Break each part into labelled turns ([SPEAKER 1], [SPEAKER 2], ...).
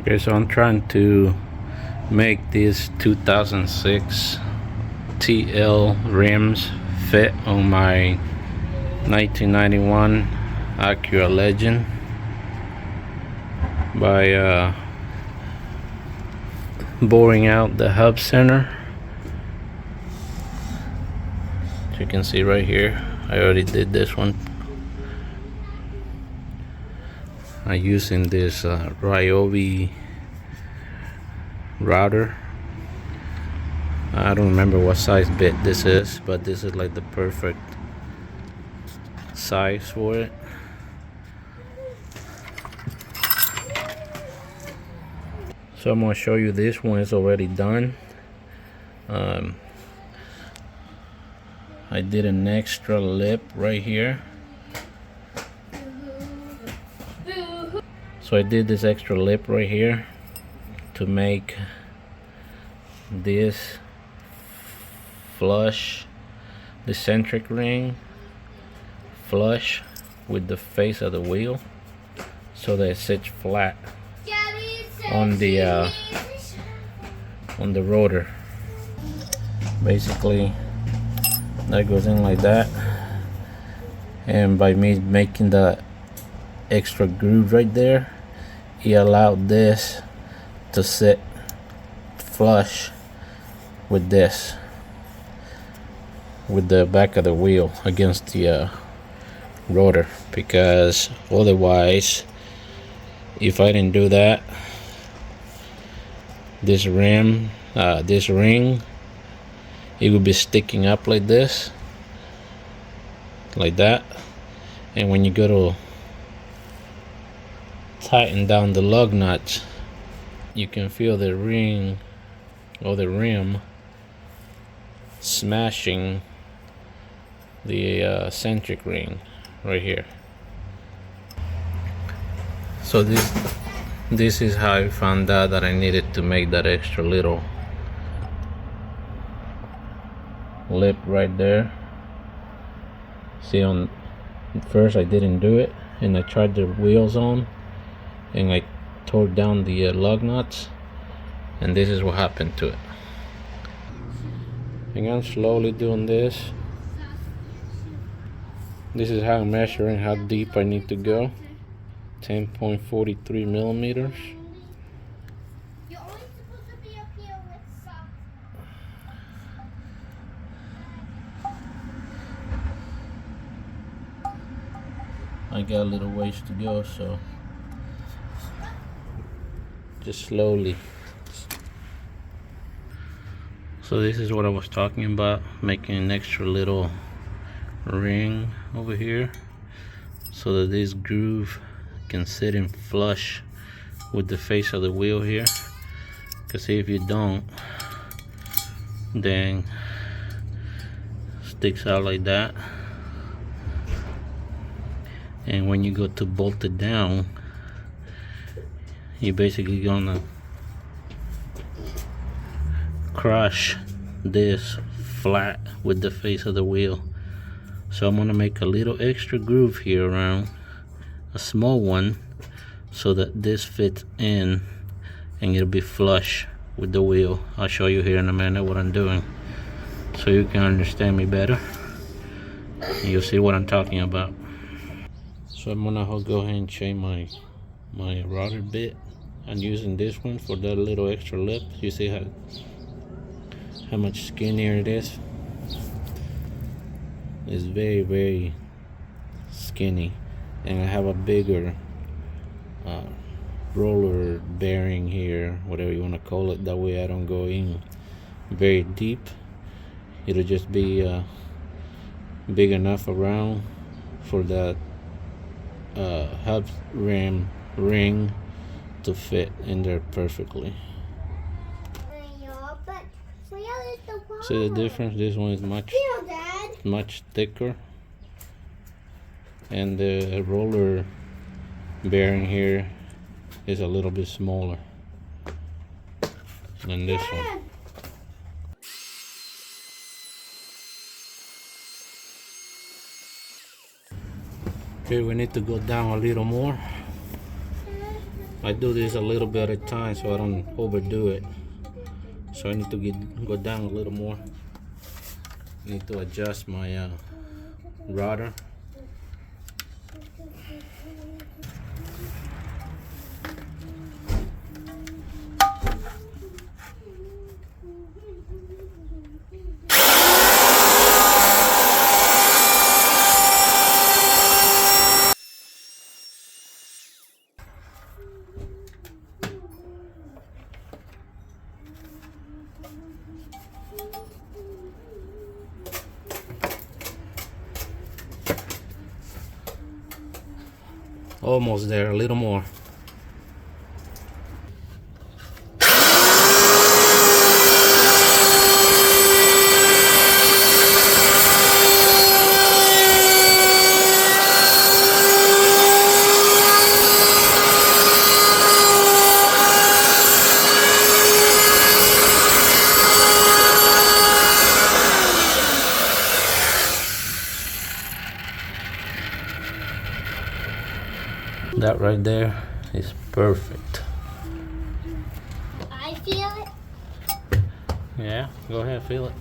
[SPEAKER 1] Okay, so I'm trying to make these 2006 TL rims fit on my 1991 Acura Legend by boring out the hub center. As you can see right here, I already did this one. I'm using this Ryobi router. I don't remember what size bit this is, but this is like the perfect size for it. So I'm going to show you this one is already done. I did an extra lip right here. So I did this extra lip right here to make this flush, the centric ring flush with the face of the wheel, so that it sits flat on the rotor. Basically, that goes in like that, and by me making the extra groove right there, he allowed this to sit flush with this, with the back of the wheel against the rotor, because otherwise, if I didn't do that, this ring, it would be sticking up like this, like that, and when you go to tighten down the lug nuts, you can feel the ring or the rim smashing the centric ring right here. So this is how I found out that I needed to make that extra little lip right there. See, on first I didn't do it, and I tried the wheels on, and I tore down the lug nuts, and this is what happened to it. And I'm slowly doing this. This is how I'm measuring how deep I need to go. 10.43 millimeters. I got a little ways to go, so just slowly. So this is what I was talking about, making an extra little ring over here so that this groove can sit in flush with the face of the wheel here, because if you don't, then sticks out like that, and when you go to bolt it down, you're basically gonna crush this flat with the face of the wheel. So I'm gonna make a little extra groove here around, a small one, so that this fits in and it'll be flush with the wheel. I'll show you here in a minute what I'm doing so you can understand me better, and you'll see what I'm talking about. So I'm gonna go ahead and change my router bit. I'm using this one for that little extra lip. You see how much skinnier it is? It's very, very skinny, and I have a bigger roller bearing here, whatever you want to call it. That way I don't go in very deep. It'll just be big enough around for that hub rim ring to fit in there perfectly. See the difference? This one is much thicker, and the roller bearing here is a little bit smaller than this one. Okay, we need to go down a little more. I do this a little bit at a time so I don't overdo it. So I need to go down a little more. I need to adjust my rudder. Almost there, a little more. That right there is perfect.
[SPEAKER 2] I feel it.
[SPEAKER 1] Yeah, go ahead, feel it.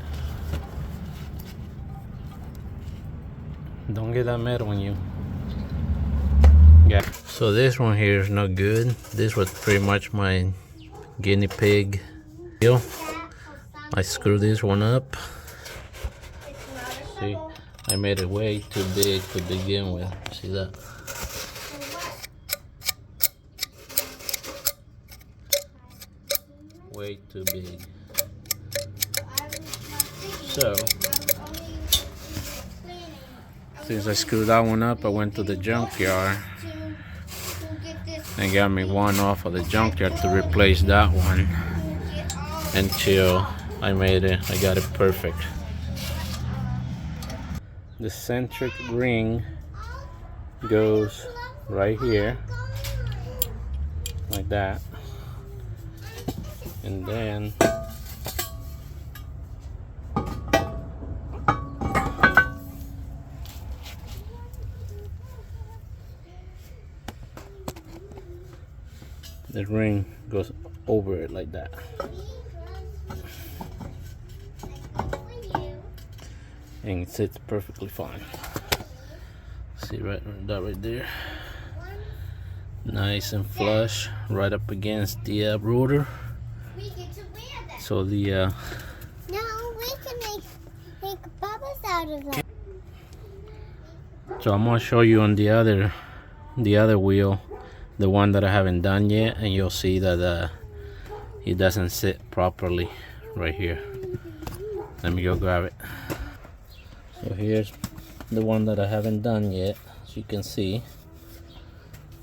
[SPEAKER 1] Don't get that metal on you. Yeah. So this one here is not good. This was pretty much my guinea pig deal. I screwed this one up. See, I made it way too big to begin with. See that? Way too big. So, since I screwed that one up, I went to the junkyard and got me one off of the junkyard to replace that one until I got it perfect. The centric ring goes right here, like that. And then the ring goes over it like that. And it sits perfectly fine. See that right there? Nice and flush, right up against the rotor. So the
[SPEAKER 2] no, we can make bubbles out of that.
[SPEAKER 1] So I'm gonna show you on the other wheel, the one that I haven't done yet, and you'll see that it doesn't sit properly right here. Let me go grab it. So here's the one that I haven't done yet. As you can see,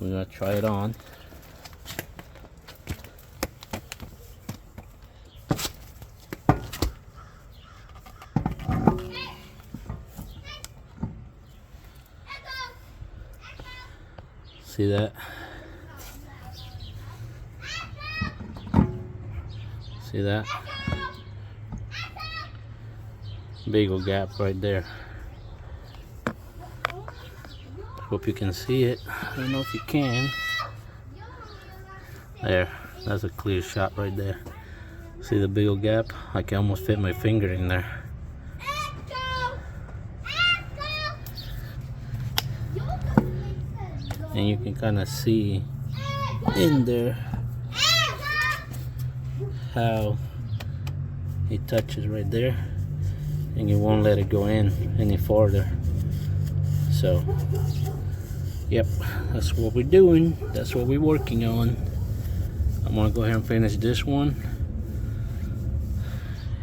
[SPEAKER 1] we're gonna try it on. See that? See that? Big old gap right there. Hope you can see it. I don't know if you can. There, that's a clear shot right there. See the big old gap? I can almost fit my finger in there. And you can kind of see in there how it touches right there, and you won't let it go in any farther. So yep, that's what we're doing, that's what we're working on. I'm gonna go ahead and finish this one,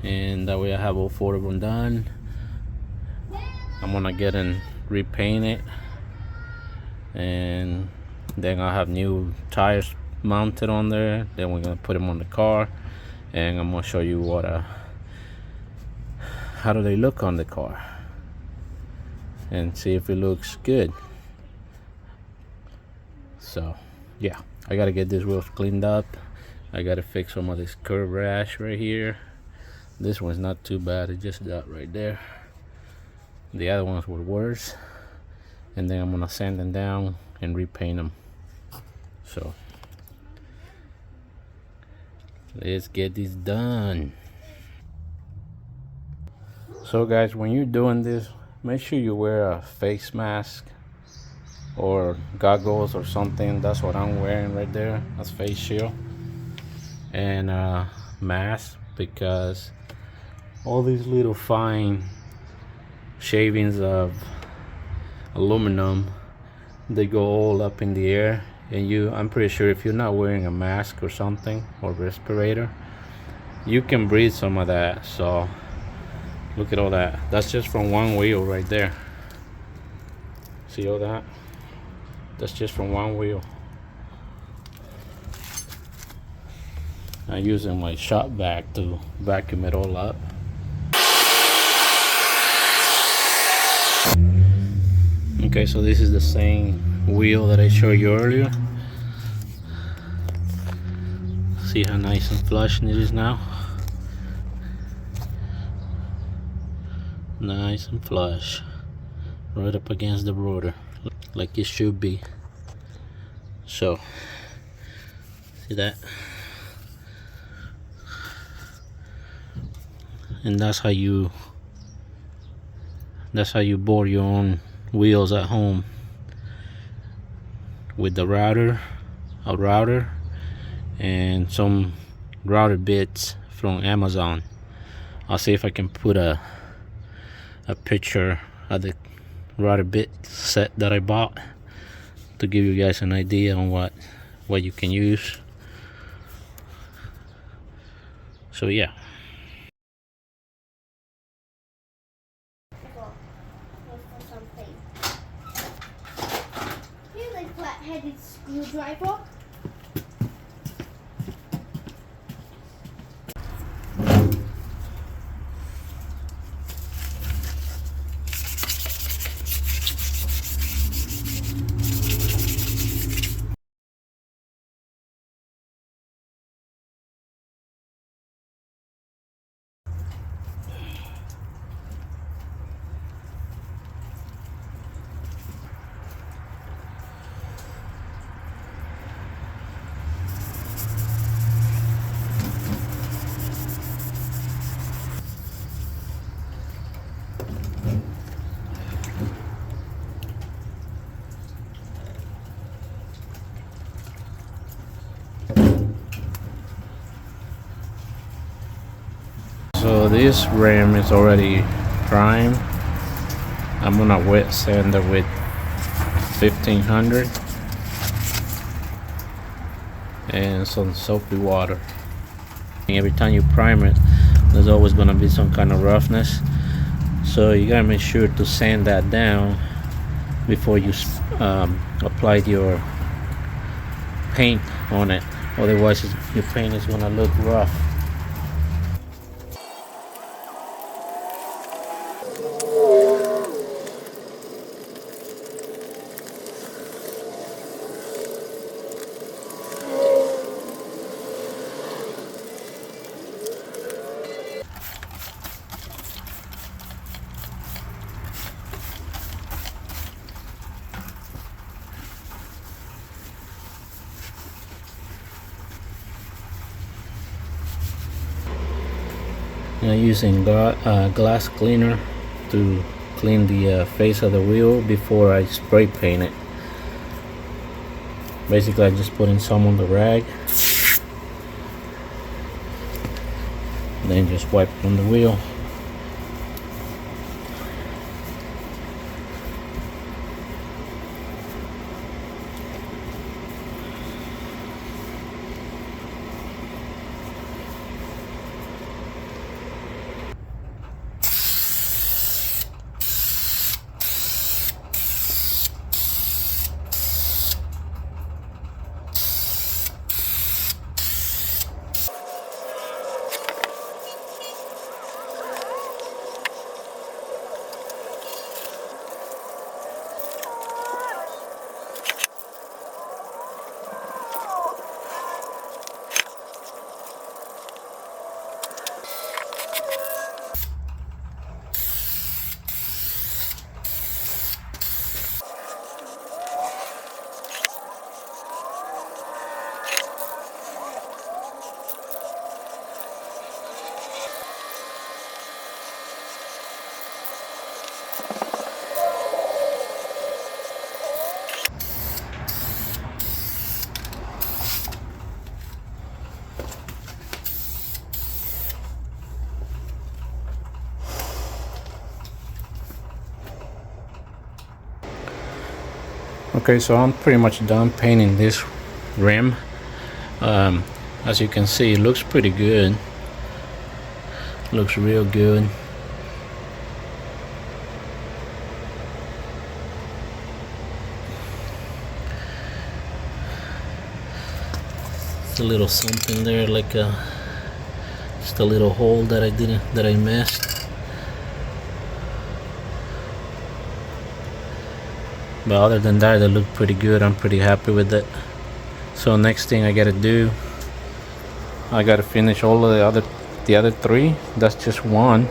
[SPEAKER 1] and that way I have all four of them done. I'm gonna get and repaint it, and then I'll have new tires mounted on there. Then we're gonna put them on the car, and I'm gonna show you what how do they look on the car, and see if it looks good. So yeah, I gotta get this wheel cleaned up. I gotta fix some of this curb rash right here. This one's not too bad, it just got right there. The other ones were worse. And then I'm gonna sand them down and repaint them. So Let's get this done. So guys, when you're doing this, make sure you wear a face mask or goggles or something. That's what I'm wearing right there, as face shield and mask, because all these little fine shavings of aluminum, they go all up in the air, and I'm pretty sure if you're not wearing a mask or something, or respirator, you can breathe some of that. So look at all that. That's just from one wheel right there. See all that? That's just from one wheel. I'm using my shop vac to vacuum it all up. Okay, so this is the same wheel that I showed you earlier. See how nice and flush it is now? Nice and flush. Right up against the rotor, like it should be. So, see that? And that's how you bore your own wheels at home, with the router, a router, and some router bits from Amazon. I'll see if I can put a picture of the router bit set that I bought to give you guys an idea on what you can use. So yeah.
[SPEAKER 2] Here's a flat-headed screwdriver.
[SPEAKER 1] So this rim is already primed. I'm gonna wet sand it with 1500 and some soapy water. Every time you prime it, there's always gonna be some kind of roughness, so you gotta make sure to sand that down before you apply your paint on it. Otherwise your paint is gonna look rough. Using glass cleaner to clean the face of the wheel before I spray paint it. Basically, I just put in some on the rag, then just wipe it on the wheel. Okay, so I'm pretty much done painting this rim. As you can see, it looks pretty good. Looks real good. It's a little something there, like just a little hole that I missed. But other than that, it looked pretty good. I'm pretty happy with it. So next thing I gotta do, I gotta finish all of the other three. That's just one.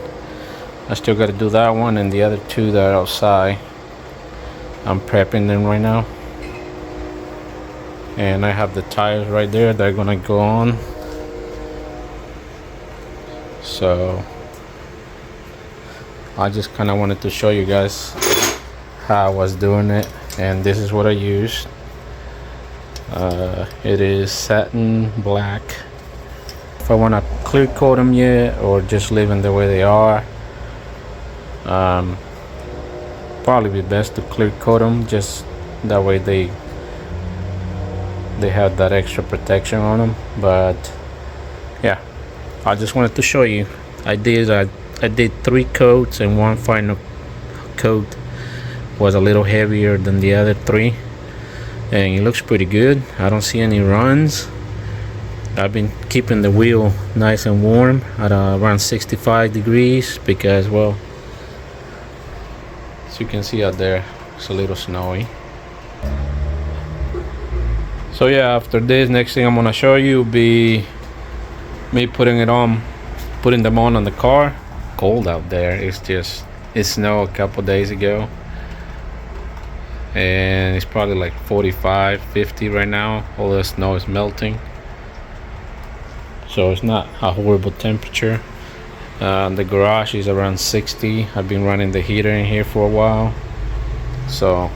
[SPEAKER 1] I still gotta do that one and the other two that are outside. I'm prepping them right now. And I have the tires right there that are gonna go on. So I just kind of wanted to show you guys how I was doing it, and this is what I used. It is satin black. If I want to clear coat them yet or just leave them the way they are, probably be best to clear coat them, just that way they have that extra protection on them. But yeah, I just wanted to show you. I did 3 coats, and one final coat was a little heavier than the other 3, and it looks pretty good. I don't see any runs. I've been keeping the wheel nice and warm at around 65 degrees because, well, as you can see out there, it's a little snowy. So yeah, after this, next thing I'm gonna show you will be me putting them on the car. Cold out there. It snowed a couple days ago, and it's probably like 45, 50 right now. All the snow is melting, so it's not a horrible temperature. The garage is around 60. I've been running the heater in here for a while, so